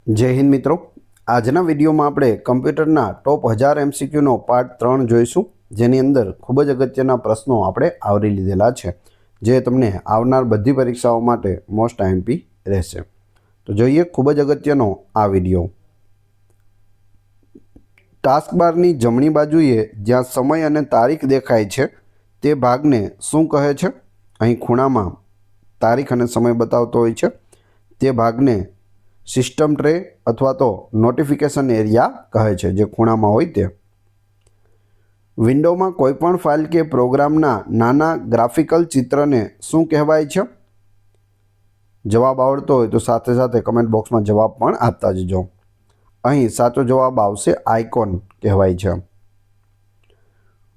જય હિન્દ મિત્રો, આજના વિડીયોમાં આપણે કમ્પ્યુટરના ટોપ 1000 એમસીક્યુનો પાર્ટ 3 જોઈશું, જેની અંદર ખૂબ જ અગત્યના પ્રશ્નો આપણે આવરી લીધેલા છે, જે તમને આવનાર બધી પરીક્ષાઓ માટે મોસ્ટ આઈએમપી રહેશે. તો જોઈએ ખૂબ જ અગત્યનો આ વિડીયો. ટાસ્કબારની જમણી બાજુએ જ્યાં સમય અને તારીખ દેખાય છે તે ભાગને શું કહે છે? અહીં ખૂણામાં તારીખ અને સમય બતાવતો હોય છે તે ભાગને સિસ્ટમ ટ્રે અથવા તો નોટિફિકેશન એરિયા કહે છે, જે ખૂણામાં હોય તે. વિન્ડોમાં કોઈપણ ફાઇલ કે પ્રોગ્રામના નાના ગ્રાફિકલ ચિત્રને શું કહેવાય છે? જવાબ આવડતો હોય તો સાથે સાથે કમેન્ટ બોક્સમાં જવાબ પણ આપતા જજો. અહીં સાચો જવાબ આવશે આઇકોન કહેવાય છે.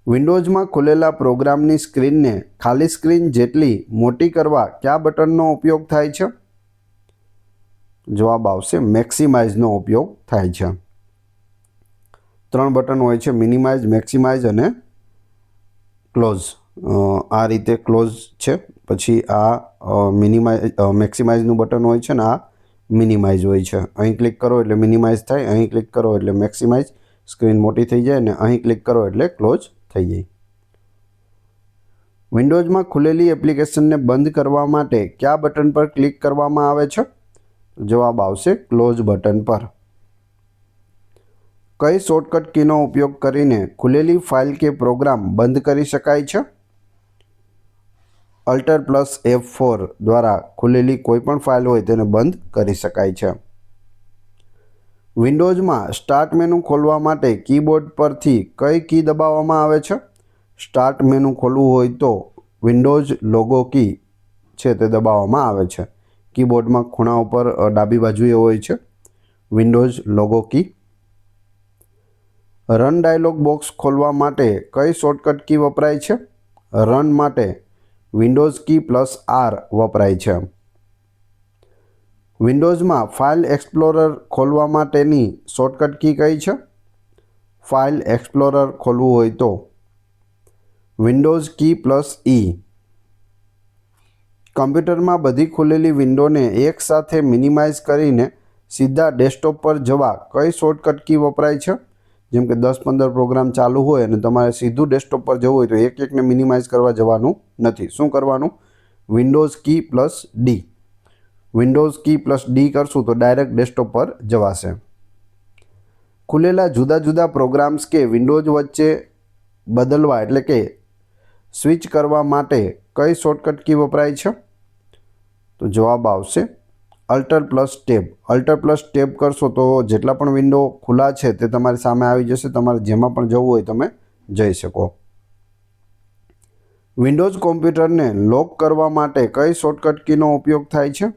વિન્ડોઝમાં ખુલેલા પ્રોગ્રામની સ્ક્રીનને ખાલી સ્ક્રીન જેટલી મોટી કરવા કયા બટનનો ઉપયોગ થાય છે? જવાબ આવશે મેક્સિમાઇઝનો ઉપયોગ થાય છે. 3 બટન હોય છે, મિનિમાઇઝ, મેક્સિમાઇઝ અને ક્લોઝ. આ રીતે ક્લોઝ છે, પછી આ મેક્સિમાઇઝનું બટન હોય છે ને આ મિનિમાઇઝ હોય છે. અહીં ક્લિક કરો એટલે મિનિમાઇઝ થાય, અહીં ક્લિક કરો એટલે મેક્સિમાઇઝ, સ્ક્રીન મોટી થઈ જાય, અને અહીં ક્લિક કરો એટલે ક્લોઝ થઈ જાય. વિન્ડોઝમાં ખુલેલી એપ્લિકેશનને બંધ કરવા માટે કયા બટન પર ક્લિક કરવામાં આવે છે? જવાબ આવશે ક્લોઝ બટન પર. કઈ શોર્ટકટ કીનો ઉપયોગ કરીને ખુલેલી ફાઇલ કે પ્રોગ્રામ બંધ કરી શકાય છે? Alt+F4 દ્વારા ખુલેલી કોઈપણ ફાઇલ હોય તેને બંધ કરી શકાય છે. વિન્ડોઝમાં સ્ટાર્ટ મેનુ ખોલવા માટે કીબોર્ડ પરથી કઈ કી દબાવવામાં આવે છે? સ્ટાર્ટ મેનુ ખોલવું હોય તો વિન્ડોઝ લોગો કી છે તે દબાવવામાં આવે છે. કીબોર્ડમાં ખૂણા ઉપર ડાબી બાજુએ હોય છે વિન્ડોઝ લોગો કી. રન ડાયલોગ બોક્સ ખોલવા માટે કઈ શોર્ટકટ કી વપરાય છે? રન માટે વિન્ડોઝ કી +R વપરાય છે. વિન્ડોઝમાં ફાઇલ એક્સપ્લોરર ખોલવા માટેની શોર્ટકટ કી કઈ છે? ફાઇલ એક્સપ્લોરર ખોલવું હોય તો વિન્ડોઝ કી+E. કમ્પ્યુટરમાં બધી ખુલેલી વિન્ડોને એકસાથે મિનિમાઇઝ કરીને સીધા ડેસ્કટોપ પર જવા કઈ શોર્ટકટ કી વપરાય છે? જેમ કે 10-15 પ્રોગ્રામ ચાલુ હોય અને તમારે સીધું ડેસ્કટોપ પર જવું હોય તો એકને મિનિમાઇઝ કરવા જવાનું નથી. શું કરવાનું? વિન્ડોઝ કી+D. વિન્ડોઝ કી+D કરશું તો ડાયરેક્ટ ડેસ્કટોપ પર જવાશે. ખુલેલા જુદા જુદા પ્રોગ્રામ્સ કે વિન્ડોઝ વચ્ચે બદલવા એટલે કે સ્વિચ કરવા માટે કઈ શોર્ટકટ કી વપરાય છે? તો જવાબ આવશે Alt+Tab. Alt+Tab કરશો તો જેટલા પણ વિન્ડો ખુલ્લા છે તે તમારી સામે આવી જશે. તમારે જેમાં પણ જવું હોય તમે જઈ શકો. વિન્ડોઝ કોમ્પ્યુટરને લોક કરવા માટે કઈ શોર્ટકટ કીનો ઉપયોગ થાય છે?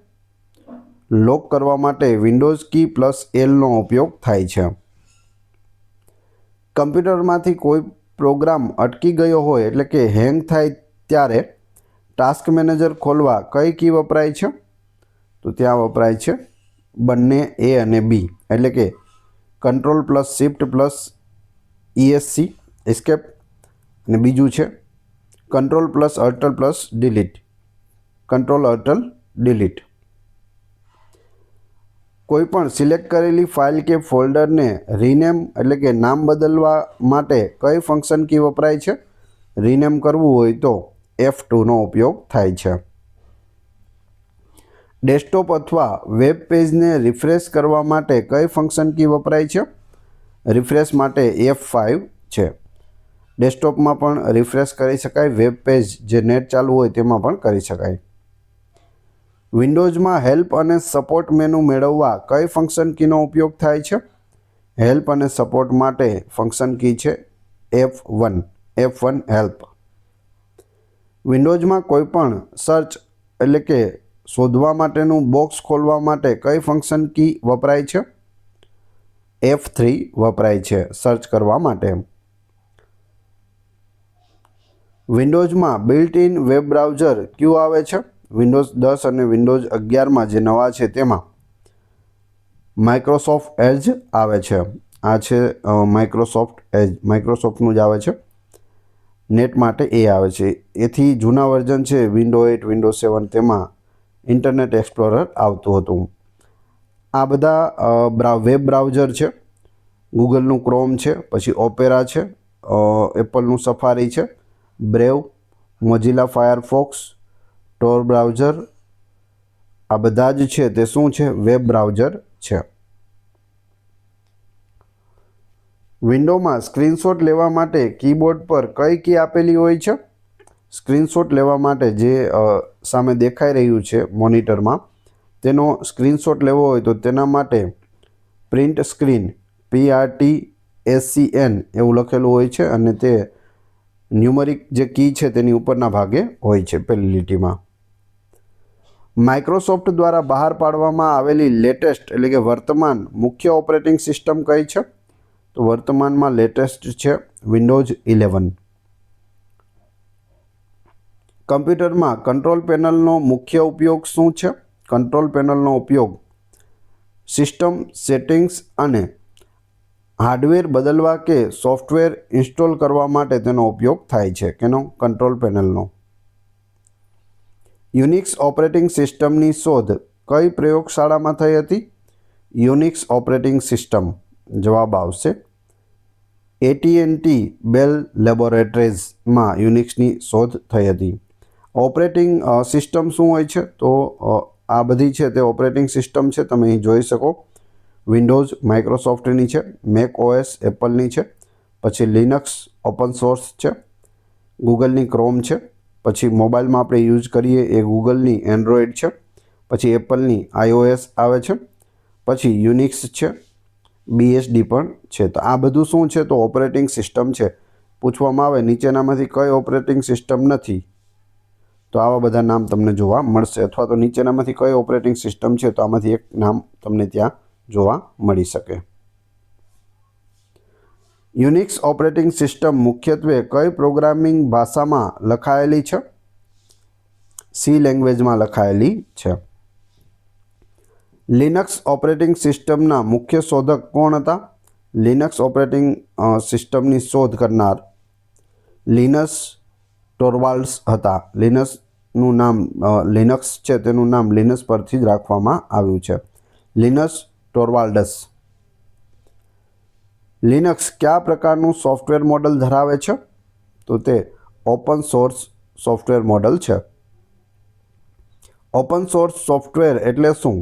લોક કરવા માટે વિન્ડોઝ કી+Lનો ઉપયોગ થાય છે. કમ્પ્યુટરમાંથી કોઈ પ્રોગ્રામ અટકી ગયો હોય એટલે કે હેંગ થાય ત્યારે ટાસ્ક મેનેજર ખોલવા કઈ કી વપરાય છે? તો ત્યાં વપરાય છે બંને A અને B, એટલે કે Ctrl+Shift+ESC એસ્કેપ, અને બીજું છે Ctrl+Alt+Delete. Ctrl+Alt+Delete. કોઈ પણ સિલેક્ટ કરેલી ફાઇલ કે ફોલ્ડરને રીનેમ એટલે કે નામ બદલવા માટે કઈ ફંક્શન કી વપરાય છે? રીનેમ કરવું હોય તો F2નો ઉપયોગ થાય છે. ડેસ્કટોપ અથવા વેબ પેજને રિફ્રેશ કરવા માટે કઈ ફંક્શન કી વપરાય છે? રિફ્રેશ માટે F5 છે. ડેસ્કટોપમાં પણ રિફ્રેશ કરી શકાય, વેબ પેજ જે નેટ ચાલુ હોય તેમાં પણ કરી શકાય. વિન્ડોઝમાં હેલ્પ અને સપોર્ટ મેનુ મેળવવા કઈ ફંક્શન કીનો ઉપયોગ થાય છે? હેલ્પ અને સપોર્ટ માટે ફંક્શન કી છે F1. F1 help. વિન્ડોઝમાં કોઈપણ સર્ચ એટલે કે શોધવા માટેનું બોક્સ ખોલવા માટે કઈ ફંક્શન કી વપરાય છે? F3 વપરાય છે સર્ચ કરવા માટે. વિન્ડોઝમાં બિલ્ટ ઇન વેબ બ્રાઉઝર ક્યુ આવે છે? વિન્ડોઝ 10 અને વિન્ડોઝ 11માં જે નવા છે તેમાં માઇક્રોસોફ્ટ એજ આવે છે. આ છે માઇક્રોસોફ્ટ એજ, માઇક્રોસોફ્ટનું જ આવે છે. નેટ માટે એ આવે છે. એથી જૂના વર્ઝન છે વિન્ડો 8, વિન્ડો 7, તેમાં ઇન્ટરનેટ એક્સપ્લોરર આવતું હતું. આ બધા વેબ બ્રાઉઝર છે. ગૂગલનું ક્રોમ છે, પછી ઓપેરા છે, એપલનું સફારી છે, બ્રેવ, મોઝિલા ફાયરફોક્સ, ટોર બ્રાઉઝર, આ બધા જ છે તે શું છે? વેબ બ્રાઉઝર છે. વિન્ડોમાં સ્ક્રીનશોટ લેવા માટે કીબોર્ડ પર કઈ કી આપેલી હોય છે? સ્ક્રીનશોટ લેવા માટે જે સામે દેખાઈ રહ્યું છે મોનિટરમાં, તેનો સ્ક્રીનશોટ લેવો હોય તો તેના માટે પ્રિન્ટ સ્ક્રીન PRTSCN એવું લખેલું હોય છે અને તે ન્યુમરિક જે કી છે તેની ઉપરના ભાગે હોય છે પહેલી લીટીમાં. માઇક્રોસોફ્ટ દ્વારા બહાર પાડવામાં આવેલી લેટેસ્ટ એટલે કે વર્તમાન મુખ્ય ઓપરેટિંગ સિસ્ટમ કઈ છે? તો વર્તમાનમાં લેટેસ્ટ છે વિન્ડોઝ 11. કમ્પ્યુટરમાં કંટ્રોલ પેનલનો મુખ્ય ઉપયોગ શું છે? કંટ્રોલ પેનલનો ઉપયોગ સિસ્ટમ સેટિંગ્સ અને હાર્ડવેર બદલવા કે સોફ્ટવેર ઇન્સ્ટોલ કરવા માટે તેનો ઉપયોગ થાય છે. કેનો? કંટ્રોલ પેનલનો. યુનિક્સ ઓપરેટિંગ સિસ્ટમની શોધ કઈ પ્રયોગશાળામાં થઈ હતી? યુનિક્સ ઓપરેટિંગ સિસ્ટમ જવાબ આવશે AT&T બેલ લેબોરેટરીઝમાં યુનિક્સની શોધ થઈ હતી. ઓપરેટિંગ સિસ્ટમ શું હોય છે? તો આ બધી છે તે ઓપરેટિંગ સિસ્ટમ છે. તમે અહીં જોઈ શકો. વિન્ડોઝ માઇક્રોસોફ્ટની છે, મેક OS એપલની છે, પછી લિનક્સ ઓપન સોર્સ છે, ગૂગલની ક્રોમ છે, પછી મોબાઈલમાં આપણે યુઝ કરીએ એ ગૂગલની એન્ડ્રોઈડ છે, પછી એપલની iOS આવે છે, પછી યુનિક્સ છે, BSD પણ છે. તો આ બધું શું છે? તો ઓપરેટિંગ સિસ્ટમ છે. પૂછવામાં આવે નીચેનામાંથી કઈ ઓપરેટિંગ સિસ્ટમ નથી, તો આવા બધા નામ તમને જોવા મળશે. અથવા તો નીચેનામાંથી કઈ ઓપરેટિંગ સિસ્ટમ છે? તો આમાંથી એક નામ તમને ત્યાં જોવા મળી શકે. યુનિક્સ ઓપરેટિંગ સિસ્ટમ મુખ્યત્વે કઈ પ્રોગ્રામિંગ ભાષામાં લખાયેલી છે? C લેંગ્વેજમાં લખાયેલી છે. લિનક્સ ઓપરેટિંગ સિસ્ટમના મુખ્ય શોધક કોણ હતા? લિનક્સ ઓપરેટિંગ સિસ્ટમની શોધ કરનાર લિનસ ટોરવાલ્ડ્સ હતા. લિનસનું નામ લિનક્સ છે તેનું નામ લિનસ પરથી જ રાખવામાં આવ્યું છે. લિનસ ટોરવાલ્ડ્સ. લિનક્સ કયા પ્રકારનું સોફ્ટવેર મોડલ ધરાવે છે? તો તે ઓપન સોર્સ સોફ્ટવેર મોડલ છે. ઓપન સોર્સ સોફ્ટવેર એટલે શું?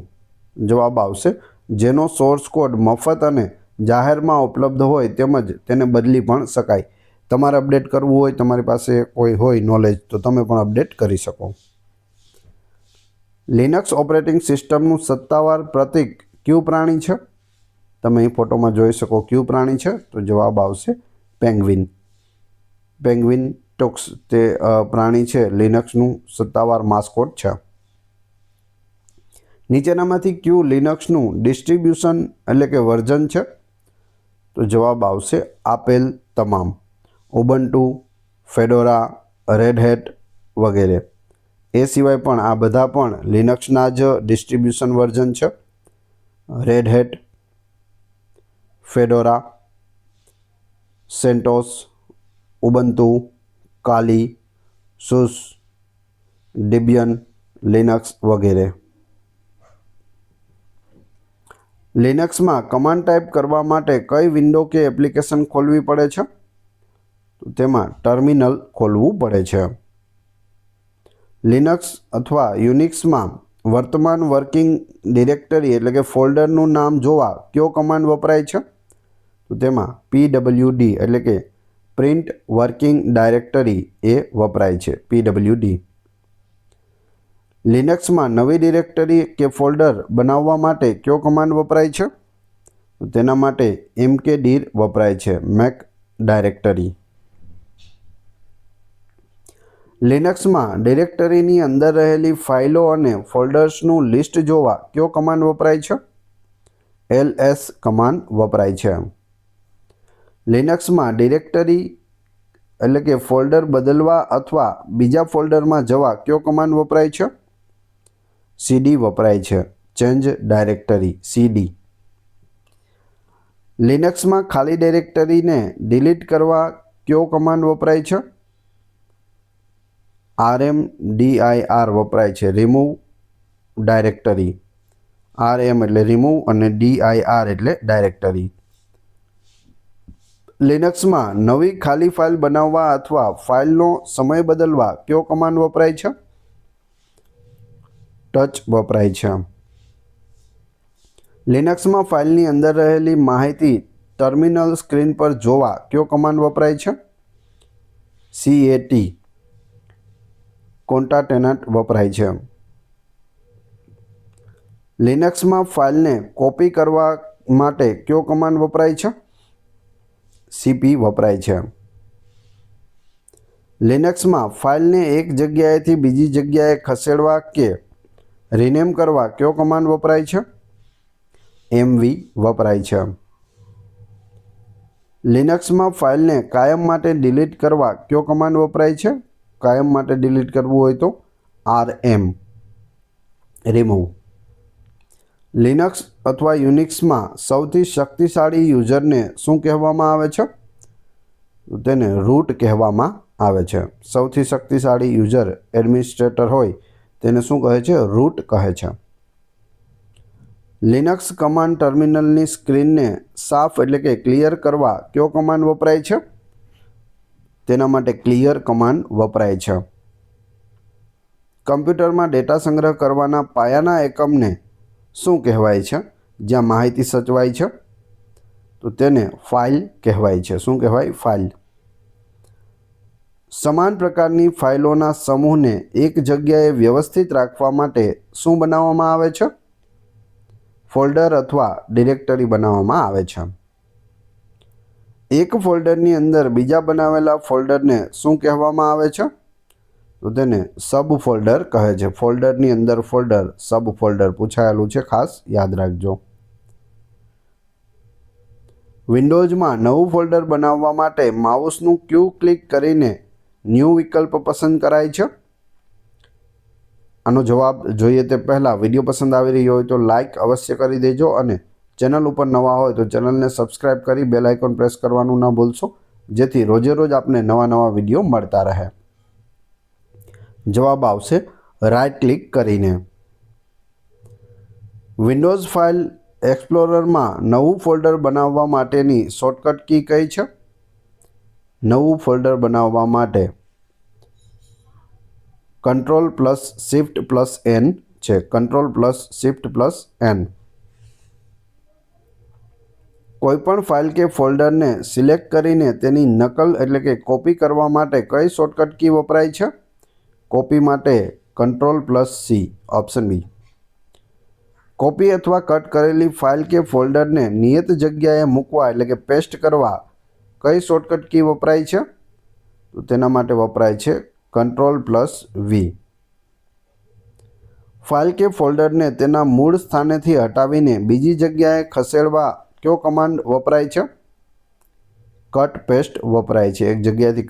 જવાબ આવશે જેનો સોર્સ કોડ મફત અને જાહેરમાં ઉપલબ્ધ હોય તેમજ તેને બદલી પણ શકાય. તમારે અપડેટ કરવું હોય, તમારી પાસે કોઈ હોય નોલેજ, તો તમે પણ અપડેટ કરી શકો. લિનક્સ ઓપરેટિંગ સિસ્ટમનું સત્તાવાર પ્રતીક કયું પ્રાણી છે? તમે અહીં ફોટોમાં જોઈ શકો કયું પ્રાણી છે? તો જવાબ આવશે પેંગ્વિન. પેંગ્વિન ટોક્સ તે પ્રાણી છે લિનક્સનું સત્તાવાર માસ્કોટ છે. નીચેનામાંથી કયું લિનક્સનું ડિસ્ટ્રીબ્યુશન એટલે કે વર્ઝન છે? તો જવાબ આવશે આપેલ તમામ. ઉબુન્ટુ, ફેડોરા, રેડ હેટ વગેરે. એ સિવાય પણ આ બધા પણ લિનક્સના જ ડિસ્ટ્રીબ્યુશન વર્ઝન છે. Red Hat, Fedora, CentOS, Ubuntu, Kali, SUSE, Debian, Linux વગેરે. લિનક્સમાં કમાન્ડ ટાઈપ કરવા માટે કઈ વિન્ડો કે એપ્લિકેશન ખોલવી પડે છે? તો તેમાં ટર્મિનલ ખોલવું પડે છે. લિનક્સ અથવા યુનિક્સમાં વર્તમાન વર્કિંગ ડિરેક્ટરી એટલે કે ફોલ્ડરનું નામ જોવા કયો કમાન્ડ વપરાય છે? તો તેમાં PWD એટલે કે પ્રિન્ટ વર્કિંગ ડાયરેક્ટરી એ વપરાય છે. PWD. લિનક્સમાં નવી ડિરેક્ટરી કે ફોલ્ડર બનાવવા માટે કયો કમાન્ડ વપરાય છે? તો તેના માટે mkdir વપરાય છે. Make directory. લિનક્સમાં ડિરેક્ટરીની અંદર રહેલી ફાઇલો અને ફોલ્ડર્સનું લિસ્ટ જોવા કયો કમાન્ડ વપરાય છે? ls કમાન્ડ વપરાય છે. લિનક્સમાં ડિરેક્ટરી એટલે કે ફોલ્ડર બદલવા અથવા બીજા ફોલ્ડરમાં જવા કયો કમાન્ડ વપરાય છે? cd વપરાય છે. Change directory cd. લિનક્સમાં ખાલી ડિરેક્ટરીને ડિલીટ કરવા કયો કમાન્ડ વપરાય છે? rmdir વપરાય છે. Remove directory. RM એટલે રિમૂવ અને DIR એટલે ડાયરેક્ટરી. લિનક્સમાં નવી ખાલી ફાઇલ બનાવવા અથવા ફાઇલનો સમય બદલવા કયો કમાન્ડ વપરાય છે? ટચ વપરાય છે. લિનક્સમાં ફાઇલની અંદર રહેલી માહિતી ટર્મિનલ સ્ક્રીન પર જોવા કયો કમાન્ડ વપરાય છે? CAT કોન્કાટેનેટ વપરાય છે. લિનક્સમાં ફાઇલને કોપી કરવા માટે કયો કમાન્ડ વપરાય છે? CP વપરાય છે. લિનક્સમાં ફાઇલને એક જગ્યાએથી બીજી જગ્યાએ ખસેડવા કે રિનેમ કરવા કયો કમાન્ડ વપરાય છે? MV વપરાય છે. લિનક્સમાં ફાઇલને કાયમ માટે ડિલીટ કરવા કયો કમાન્ડ વપરાય છે? કાયમ માટે ડિલીટ કરવું હોય તો RM રિમૂવ. લિનક્સ અથવા યુનિક્સમાં સૌથી શક્તિશાળી યુઝરને શું કહેવામાં આવે છે? તેને રૂટ કહેવામાં આવે છે. સૌથી શક્તિશાળી યુઝર એડમિનિસ્ટ્રેટર હોય તેને શું કહે છે? રૂટ કહે છે. લિનક્સ કમાન્ડ ટર્મિનલની સ્ક્રીનને સાફ એટલે કે ક્લિયર કરવા કયો કમાન્ડ વપરાય છે? તેના માટે ક્લિયર કમાન્ડ વપરાય છે. કમ્પ્યુટરમાં ડેટા સંગ્રહ કરવાના પાયાના એકમને શું કહેવાય છે? જ્યાં માહિતી સચવાય છે તો તેને ફાઇલ કહેવાય છે. શું કહેવાય? ફાઇલ. સમાન પ્રકારની ફાઇલોના સમૂહને એક જગ્યાએ વ્યવસ્થિત રાખવા માટે શું બનાવવામાં આવે છે? ફોલ્ડર અથવા ડિરેક્ટરી બનાવવામાં આવે છે. એક ફોલ્ડરની અંદર બીજા બનાવેલા ફોલ્ડરને શું કહેવામાં આવે છે? તો તેને સબ ફોલ્ડર કહે છે. ફોલ્ડરની અંદર ફોલ્ડર, સબ ફોલ્ડર પૂછાયેલું છે, ખાસ યાદ રાખજો. વિન્ડોઝમાં નવું ફોલ્ડર બનાવવા માટે માઉસનું ક્યુ ક્લિક કરીને ન્યૂ વિકલ્પ પસંદ કરાય છે? આનો જવાબ જોઈએ તે પહેલાં વિડીયો પસંદ આવી રહ્યો હોય તો લાઇક અવશ્ય કરી દેજો અને ચેનલ ઉપર નવા હોય તો ચેનલને સબસ્ક્રાઈબ કરી બેલ આઇકોન પ્રેસ કરવાનું ન ભૂલશો, જેથી રોજે રોજ આપને નવા વિડીયો મળતા રહે. જવાબ આવશે રાઇટ ક્લિક કરીને. વિન્ડોઝ ફાઇલ એક્સપ્લોરરમાં નવું ફોલ્ડર બનાવવા માટેની શોર્ટકટ કી કઈ છે? નવું ફોલ્ડર બનાવવા માટે Ctrl+Shift+N છે. Ctrl+Shift+N. કોઈપણ ફાઇલ કે ફોલ્ડરને સિલેક્ટ કરીને તેની નકલ એટલે કે કોપી કરવા માટે કઈ શોર્ટકટ કી વપરાય છે? કોપી માટે Ctrl+C ઓપ્શન બી. કોપી અથવા કટ કરેલી ફાઇલ કે ફોલ્ડરને નિયત જગ્યાએ મૂકવા એટલે કે પેસ્ટ કરવા કઈ શોર્ટકટ કી વપરાય છે? તો તેના માટે વપરાય છે Ctrl+V. ફાઇલ કે ફોલ્ડરને તેના મૂળ સ્થાનેથી હટાવીને બીજી જગ્યાએ ખસેડવા કયો કમાન્ડ વપરાય છે? કટ પેસ્ટ વપરાય છે. એક જગ્યાએથી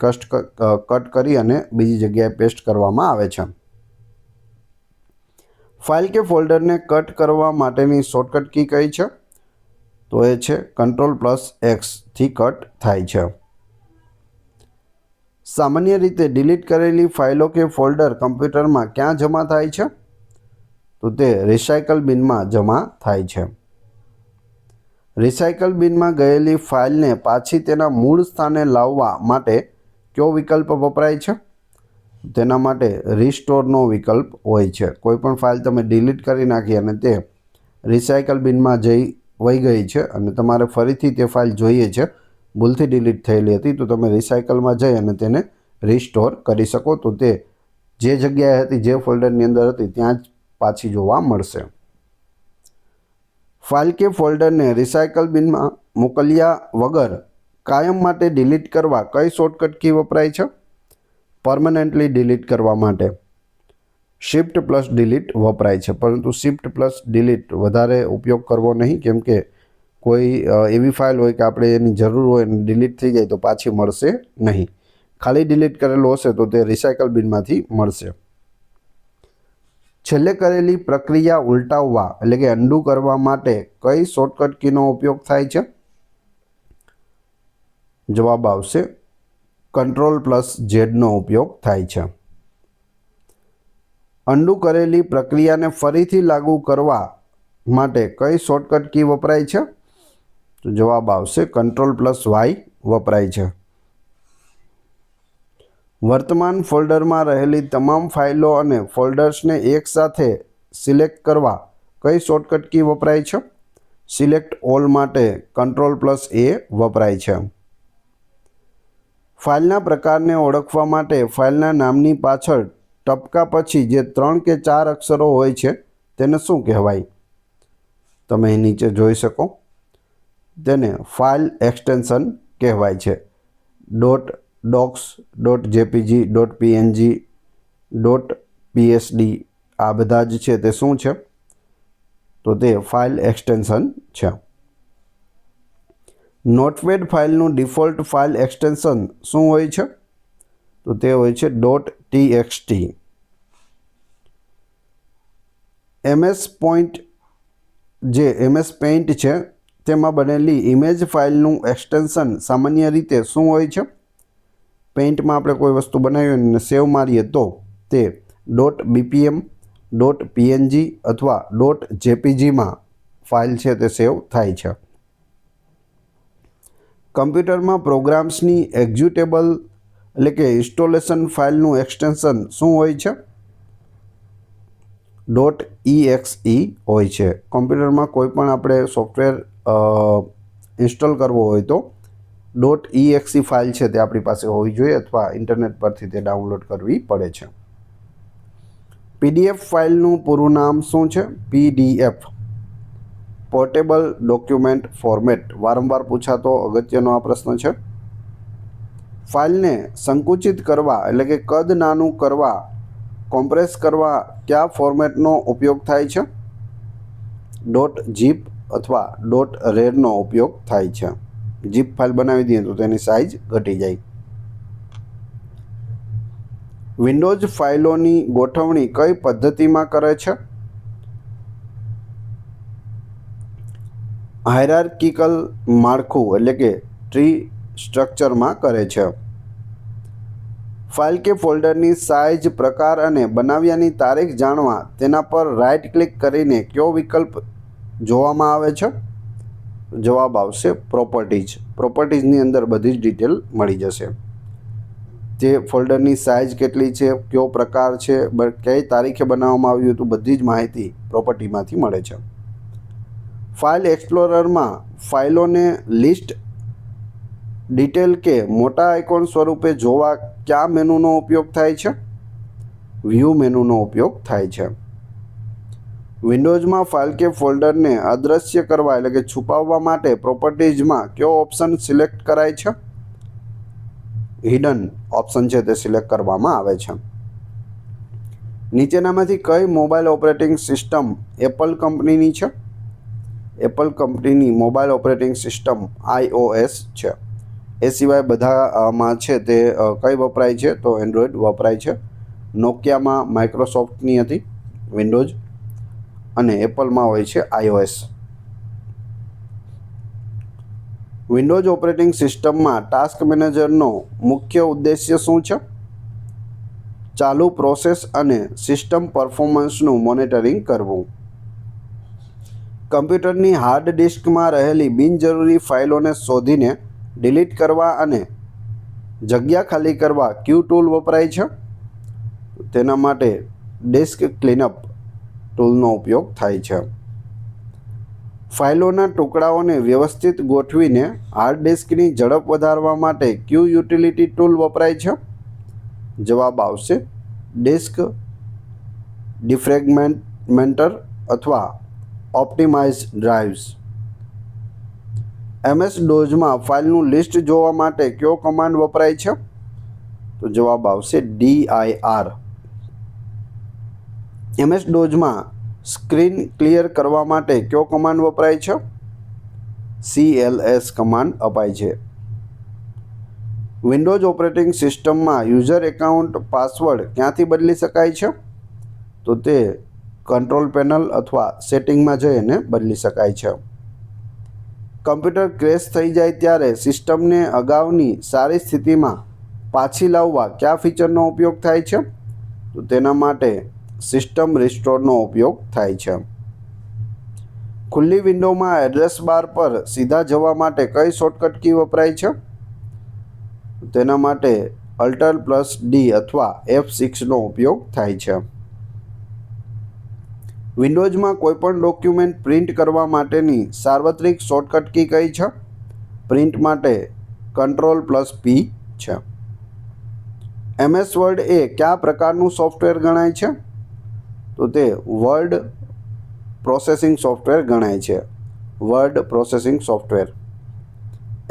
કટ કરી અને બીજી જગ્યાએ પેસ્ટ કરવામાં આવે છે. ફાઇલ કે ફોલ્ડરને કટ કરવા માટેની શોર્ટકટ કી કઈ છે? તો એ છે Ctrl+X થી કટ થાય છે. સામાન્ય રીતે ડિલીટ કરેલી ફાઇલો કે ફોલ્ડર કમ્પ્યુટરમાં ક્યાં જમા થાય છે? તો તે રિસાયકલ બિનમાં જમા થાય છે. રિસાયકલ બિનમાં ગયેલી ફાઇલને પાછી તેના મૂળ સ્થાને લાવવા માટે કયો વિકલ્પ વપરાય છે? તેના માટે રિસ્ટોરનો વિકલ્પ હોય છે. કોઈપણ ફાઇલ તમે ડિલીટ કરી નાખી અને તે રિસાયકલ બિનમાં વહી ગઈ છે અને તમારે ફરીથી તે ફાઇલ જોઈએ છે, ભૂલથી ડિલીટ થયેલી હતી, તો તમે રિસાયકલમાં જઈ અને તેને રિસ્ટોર કરી શકો. તો તે જે જગ્યાએ હતી, જે ફોલ્ડરની અંદર હતી, ત્યાં જ પાછી જોવા મળશે. ફાઇલ કે ફોલ્ડરને રિસાયકલ બિનમાં મોકલ્યા વગર કાયમ માટે ડિલીટ કરવા કઈ શોર્ટકટ કી વપરાય છે? પરમનન્ટલી ડિલીટ કરવા માટે Shift+Delete વપરાય છે. પરંતુ Shift+Delete વધારે ઉપયોગ કરવો નહીં, કેમ કે કોઈ એવી ફાઇલ હોય કે આપણે એની જરૂર હોય અને ડિલીટ થઈ જાય તો પાછી મળશે નહીં. ખાલી ડિલીટ કરેલું હશે તો તે રિસાયકલ બિનમાંથી મળશે. છેલ્લે કરેલી પ્રક્રિયા ઉલટાવવા એટલે કે અન્ડુ કરવા માટે કઈ શોર્ટકટ કીનો ઉપયોગ થાય છે? જવાબ આવશે Ctrl+Z નો ઉપયોગ થાય છે. અન્ડુ કરેલી પ્રક્રિયાને ફરીથી લાગુ કરવા માટે કઈ શોર્ટકટ કી વપરાય છે? તો જવાબ આવશે Ctrl+Y વપરાય છે. વર્તમાન ફોલ્ડરમાં રહેલી તમામ ફાઇલો અને ફોલ્ડર્સને એકસાથે સિલેક્ટ કરવા કઈ શોર્ટકટ કી વપરાય છે? સિલેક્ટ ઓલ માટે Ctrl+A વપરાય છે. ફાઇલના પ્રકારને ઓળખવા માટે ફાઇલના નામની પાછળ ટપકા પછી જે 3 કે 4 અક્ષરો હોય છે તેને શું કહેવાય? તમે અહીં નીચે જોઈ શકો. તેને ફાઇલ એક્સટેન્શન કહેવાય છે. .docs, .jpg, .png, .psd આ બધા જ છે તે શું છે? તો તે ફાઇલ એક્સટેન્શન છે. નોટપેડ ફાઇલનું ડિફોલ્ટ ફાઇલ એક્સટેન્શન શું હોય છે? તો તે હોય છે .txt. MS પેઇન્ટ છે તેમાં બનેલી ઇમેજ ફાઇલનું એક્સટેન્શન સામાન્ય રીતે શું હોય છે? પેઇન્ટમાં આપણે કોઈ વસ્તુ બનાવી અને સેવ મારીએ તો તે .bpm, .png અથવા .jpgમાં ફાઇલ છે તે સેવ થાય છે. કમ્પ્યુટરમાં પ્રોગ્રામ્સની એક્ઝિક્યુટેબલ એટલે કે ઇન્સ્ટોલેશન ફાઇલનું એક્સટેન્શન શું હોય છે? .exe હોય છે. કમ્પ્યુટરમાં કોઈ પણ આપણે સોફ્ટવેર ઇન્સ્ટોલ કરવો હોય તો .exe ફાઇલ છે તે આપણી પાસે હોવી જોઈએ અથવા ઇન્ટરનેટ પરથી તે ડાઉનલોડ કરવી પડે છે. PDF ફાઇલનું પૂરું નામ શું છે? PDF portable document format. વારંવાર પૂછાતો અગત્યનો આ પ્રશ્ન છે. ફાઇલને સંકુચિત કરવા એટલે કે કદ નાનું કરવા, કોમ્પ્રેસ કરવા કયા ફોર્મેટનો ઉપયોગ થાય છે? .zip અથવા .rar નો ઉપયોગ થાય છે. zip ફાઇલ બનાવી દઈએ તો તેની સાઇઝ ઘટી જાય. વિન્ડોઝ ફાઇલોની ગોઠવણી કઈ પદ્ધતિમાં કરે છે? હાયરાર્કિકલ માળખું એટલે કે ટ્રી સ્ટ્રક્ચરમાં કરે છે. ફાઇલ કે ફોલ્ડરની સાઇઝ, પ્રકાર અને બનાવ્યાની તારીખ જાણવા તેના પર રાઇટ ક્લિક કરીને કયો વિકલ્પ જોવામાં આવે છે? જવાબ આવશે પ્રોપર્ટીઝ. પ્રોપર્ટીઝની અંદર બધી જ ડિટેલ મળી જશે. તે ફોલ્ડરની સાઇઝ કેટલી છે, કયો પ્રકાર છે, કઈ તારીખે બનાવવામાં આવ્યું હતું, બધી જ માહિતી પ્રોપર્ટીમાંથી મળે છે. ફાઇલ એક્સપ્લોરરમાં ફાઇલોને લિસ્ટ, ડિટેલ કે મોટા આઇકોન સ્વરૂપે જોવા કયા મેનૂનો ઉપયોગ થાય છે? વ્યૂ મેનૂનો ઉપયોગ થાય છે. વિન્ડોઝમાં ફાઇલ કે ફોલ્ડરને અદ્રશ્ય કરવા એટલે કે છુપાવવા માટે પ્રોપર્ટીઝમાં કયો ઓપ્શન સિલેક્ટ કરાય છે? હિડન ઓપ્શન છે તે સિલેક્ટ કરવામાં આવે છે. નીચેનામાંથી કઈ મોબાઈલ ઓપરેટિંગ સિસ્ટમ એપલ કંપનીની છે? એપલ કંપનીની મોબાઈલ ઓપરેટિંગ સિસ્ટમ iOS છે. એ સિવાય બધામાં છે તે કઈ વપરાય છે? તો એન્ડ્રોઈડ વપરાય છે. નોકિયામાં માઇક્રોસોફ્ટની હતી વિન્ડોઝ અને એપલમાં હોય છે iOS. વિન્ડોઝ ઓપરેટિંગ સિસ્ટમમાં ટાસ્ક મેનેજરનો મુખ્ય ઉદ્દેશ્ય શું છે? ચાલુ પ્રોસેસ અને સિસ્ટમ પરફોર્મન્સનું મોનિટરિંગ કરવું. કમ્પ્યુટરની હાર્ડ ડિસ્કમાં રહેલી બિનજરૂરી ફાઇલોને શોધીને ડિલીટ કરવા અને જગ્યા ખાલી કરવા ક્યુ ટૂલ વપરાય છે? તેના માટે ડિસ્ક ક્લીનઅપ ટૂલનો ઉપયોગ થાય છે. ફાઇલોના ટુકડાઓને વ્યવસ્થિત ગોઠવીને હાર્ડ ડિસ્કની ઝડપ વધારવા માટે ક્યુ યુટિલિટી ટૂલ વપરાય છે? જવાબ આવશે ડિસ્ક ડિફ્રેગમેન્ટર અથવા ઓપ્ટિમાઇઝ ડ્રાઇવ્સ. MS-DOSમાં ફાઇલનું લિસ્ટ જોવા માટે કયો કમાન્ડ વપરાય છે? તો જવાબ આવશે dir. MS-DOSમાં સ્ક્રીન ક્લિયર કરવા માટે કયો કમાન્ડ વપરાય છે? cls કમાન્ડ અપાય છે. વિન્ડોઝ ઓપરેટિંગ સિસ્ટમમાં યુઝર એકાઉન્ટ પાસવર્ડ ક્યાંથી બદલી શકાય છે? તો તે કંટ્રોલ પેનલ અથવા સેટિંગમાં જઈને બદલી શકાય છે. કમ્પ્યુટર ક્રેશ થઈ જાય ત્યારે સિસ્ટમને અગાઉની સારી સ્થિતિમાં પાછી લાવવા કયા ફીચરનો ઉપયોગ થાય છે? તો તેના માટે સિસ્ટમ રિસ્ટોરનો ઉપયોગ થાય છે. ખુલ્લી વિન્ડોમાં એડ્રેસ બાર પર સીધા જવા માટે કઈ શોર્ટકટ કી વપરાય છે? તેના માટે Alt+D અથવા F6નો ઉપયોગ થાય છે. વિન્ડોઝમાં કોઈપણ ડોક્યુમેન્ટ પ્રિન્ટ કરવા માટેની સાર્વત્રિક શોર્ટકટ કી કઈ છે? પ્રિન્ટ માટે Ctrl+P છે. MS વર્ડ એ કયા પ્રકારનું સોફ્ટવેર ગણાય છે? તો તે વર્ડ પ્રોસેસિંગ સોફ્ટવેર ગણાય છે. Word processing software.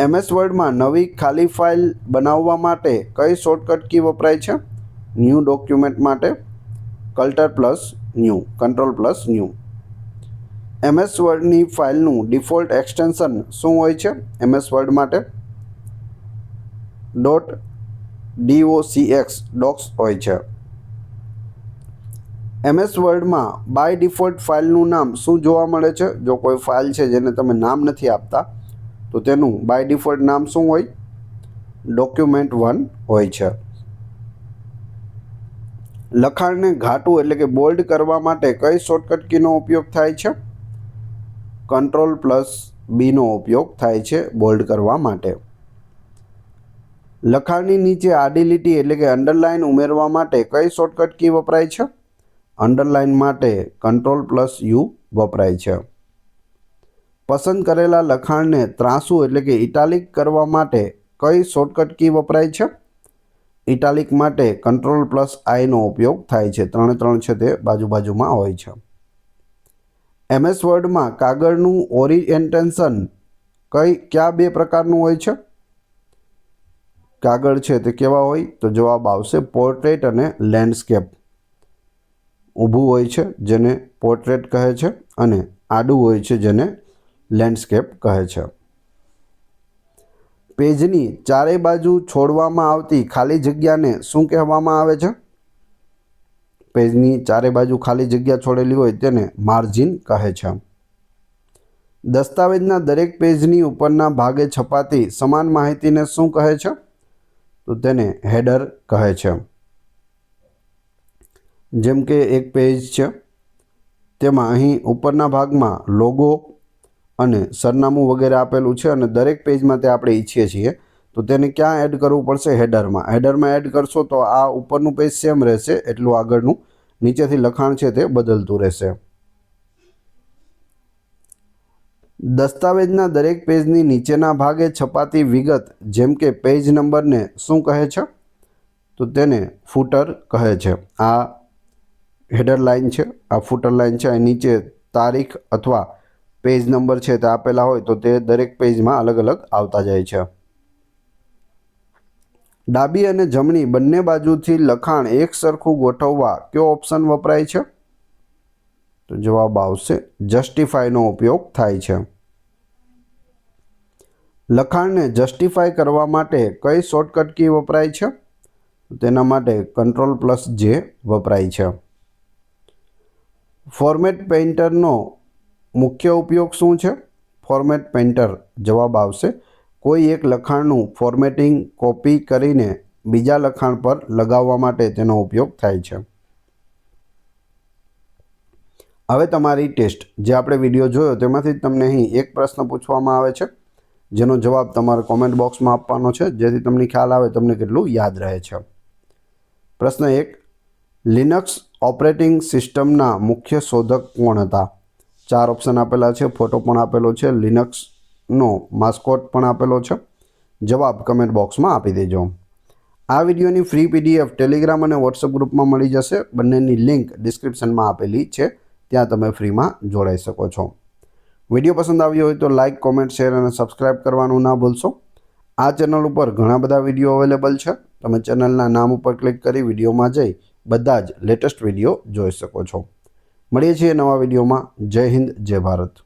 MS વર્ડમાં નવી ખાલી ફાઇલ બનાવવા માટે કઈ શોર્ટકટ કી વપરાય છે? ન્યૂ ડોક્યુમેન્ટ માટે Ctrl+New. MS વર્ડની ફાઇલનું ડિફોલ્ટ એક્સટેન્શન શું હોય છે? MS વર્ડ માટે .docx હોય છે. MS વર્ડમાં બાય ડિફોલ્ટ ફાઇલનું નામ શું જોવા મળે છે? જો કોઈ ફાઇલ છે જેને તમે નામ નથી આપતા તો તેનું બાય ડિફોલ્ટ નામ શું હોય? Document1 હોય છે. લખાણને ઘાટું એટલે કે બોલ્ડ કરવા માટે કઈ શોર્ટકટ કીનો ઉપયોગ થાય છે? Ctrl+Bનો ઉપયોગ થાય છે બોલ્ડ કરવા માટે. લખાણની નીચે આડી લીટી એટલે કે અંડરલાઇન ઉમેરવા માટે કઈ શોર્ટકટ કી વપરાય છે? અંડરલાઇન માટે Ctrl+U વપરાય છે. પસંદ કરેલા લખાણને ત્રાંસુ એટલે કે ઇટાલિક કરવા માટે કઈ શોર્ટકટ કી વપરાય છે? ઇટાલિક માટે Ctrl+Iનો ઉપયોગ થાય છે. 3 છે તે બાજુમાં હોય છે. MS વર્ડમાં કાગળનું ઓરિએન્ટેશન કયા બે પ્રકારનું હોય છે? કાગળ છે તે કેવા હોય? તો જવાબ આવશે પોર્ટ્રેટ અને લેન્ડસ્કેપ. ઊભું હોય છે જેને પોર્ટ્રેટ કહે છે અને આડું હોય છે જેને લેન્ડસ્કેપ કહે છે. પેજની ચારે બાજુ છોડવામાં આવતી ખાલી જગ્યાને શું કહેવામાં આવે છે? પેજની ચારે બાજુ ખાલી જગ્યા છોડેલી હોય તેને માર્જિન કહે છે. દસ્તાવેજના દરેક પેજની ઉપરના ભાગે છપાતી સમાન માહિતીને શું કહે છે? તો તેને હેડર કહે છે. જેમ કે એક પેજ છે તેમાં અહીં ઉપરના ભાગમાં લોગો અને સરનામું વગેરે આપેલું છે અને દરેક પેજમાં તે આપણે ઈચ્છીએ છીએ તો તેને ક્યાં એડ કરવું પડશે? હેડરમાં. હેડરમાં એડ કરશો તો આ ઉપરનું પેજ સેમ રહેશે, એટલું આગળનું નીચેથી લખાણ છે તે બદલતું રહેશે. દસ્તાવેજના દરેક પેજની નીચેના ભાગે છપાતી વિગત જેમ કે પેજ નંબરને શું કહે છે? તો તેને ફૂટર કહે છે. આ હેડર લાઇન છે, આ ફૂટર લાઇન છે. નીચે તારીખ અથવા પેજ નંબર છે તે આપેલા હોય તો તે દરેક પેજમાં અલગ અલગ આવતા જાય છે. ડાબી અને જમણી બંને બાજુથી લખાણ એક સરખું ગોઠવવા કયો ઓપ્શન વપરાય છે? તો જવાબ આવશે જસ્ટિફાઈનો ઉપયોગ થાય છે. લખાણને જસ્ટિફાઈ કરવા માટે કઈ શોર્ટકટ કી વપરાય છે? તેના માટે Ctrl+J વપરાય છે. ફોર્મેટ પેઇન્ટરનો મુખ્ય ઉપયોગ શું છે? ફોર્મેટ પેઇન્ટર જવાબ આવશે કોઈ એક લખાણનું ફોર્મેટિંગ કોપી કરીને બીજા લખાણ પર લગાવવા માટે તેનો ઉપયોગ થાય છે. હવે તમારી ટેસ્ટ જે આપણે વિડીયો જોયો તેમાંથી તમને અહીં એક પ્રશ્ન પૂછવામાં આવે છે જેનો જવાબ તમારે કોમેન્ટ બોક્સમાં આપવાનો છે જેથી તમને ખ્યાલ આવે તમને કેટલું યાદ રહે છે. પ્રશ્ન 1. લિનક્સ ઓપરેટિંગ સિસ્ટમના મુખ્ય શોધક કોણ હતા? 4 ઓપ્શન આપેલા છે, ફોટો પણ આપેલો છે, લિનક્સનો માસ્કોટ પણ આપેલો છે. જવાબ કમેન્ટ બોક્સમાં આપી દેજો. આ વિડીયોની ફ્રી PDF ટેલિગ્રામ અને વોટ્સઅપ ગ્રુપમાં મળી જશે. બંનેની લિંક ડિસ્ક્રિપ્શનમાં આપેલી છે, ત્યાં તમે ફ્રીમાં જોડાઈ શકો છો. વિડીયો પસંદ આવ્યો હોય તો લાઇક, કોમેન્ટ, શેર અને સબસ્ક્રાઈબ કરવાનું ના ભૂલશો. આ ચેનલ ઉપર ઘણા બધા વિડીયો અવેલેબલ છે. તમે ચેનલના નામ ઉપર ક્લિક કરી વિડીયોમાં જઈ બધા જ લેટેસ્ટ વિડીયો જોઈ શકો છો. મળીએ છીએ નવા વિડીયોમાં. જય હિન્દ, જય ભારત.